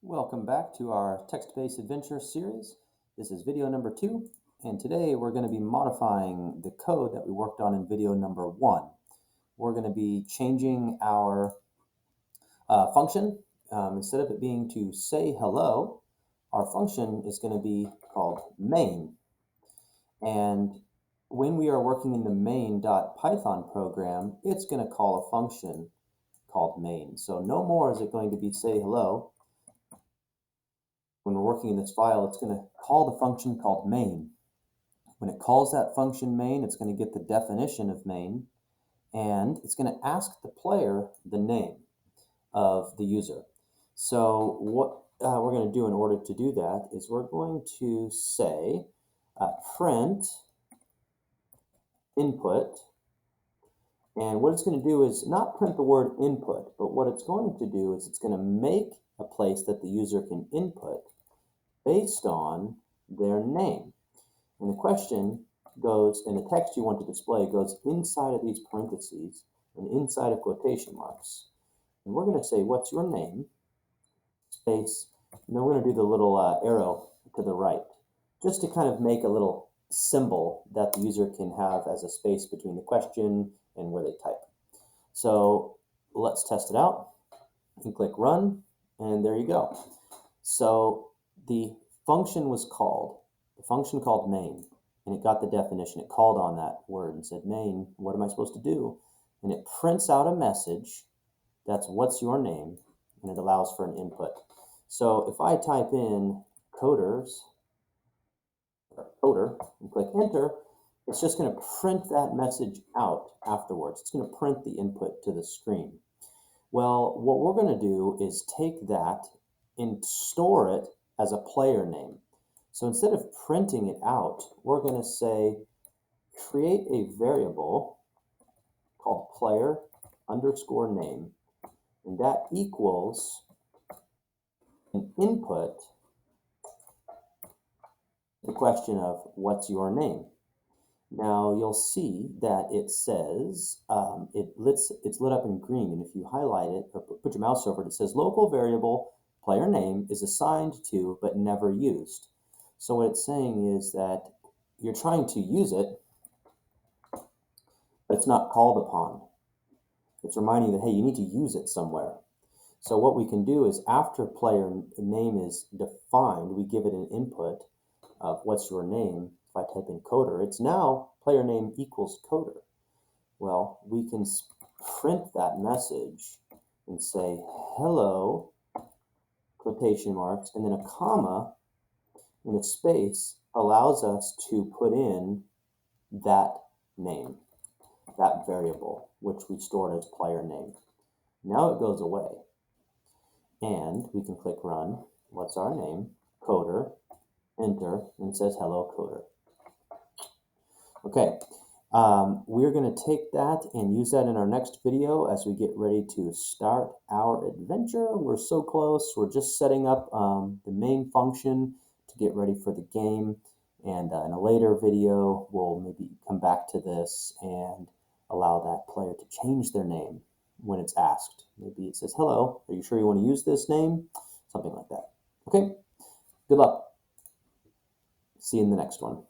Welcome back to our text-based adventure series. This is video number 2, and today we're going to be modifying the code that we worked on in video number 1. We're going to be changing our function. Instead of it being to say hello, our function is going to be called main. And when we are working in the main.python program, it's going to call a function called main. So no more is it going to be say hello. When we're working in this file, it's going to call the function called main. When it calls that function main, it's going to get the definition of main, and it's going to ask the player the name of the user. So what we're going to do in order to do that is we're going to say print input, and what it's going to do is not print the word input, but what it's going to do is it's going to make a place that the user can input based on their name. And the question goes, and the text you want to display goes inside of these parentheses and inside of quotation marks. And we're going to say, what's your name? Space, and then we're going to do the little arrow to the right, just to kind of make a little symbol that the user can have as a space between the question and where they type. So let's test it out. You can click run, and there you go. So the function was called, the function called main, and it got the definition. It called on that word and said, main, what am I supposed to do? And it prints out a message that's what's your name, and it allows for an input. So if I type in coder and click enter, it's just going to print that message out afterwards. It's going to print the input to the screen. Well, what we're going to do is take that and store it as a player name. So instead of printing it out, we're going to say create a variable called player underscore name, and that equals an input the question of what's your name. Now you'll see that it says it's lit up in green, and if you highlight it or put your mouse over it, it says local variable player name is assigned to but never used. So what it's saying is that you're trying to use it, but it's not called upon. It's reminding you that, hey, you need to use it somewhere. So what we can do is after player name is defined, we give it an input of what's your name. If I type in coder, it's now player name equals coder. Well, we can print that message and say hello, quotation marks, and then a comma and a space allows us to put in that name, that variable, which we stored as player name. Now it goes away, and we can click run. What's our name? Coder. Enter, and it says hello coder. Okay, we're going to take that and use that in our next video as we get ready to start our adventure. We're so close. We're just setting up the main function to get ready for the game, and in a later video we'll maybe come back to this and allow that player to change their name when it's asked. Maybe it says, hello, are you sure you want to use this name? Something like that. Okay, good luck. See you in the next one.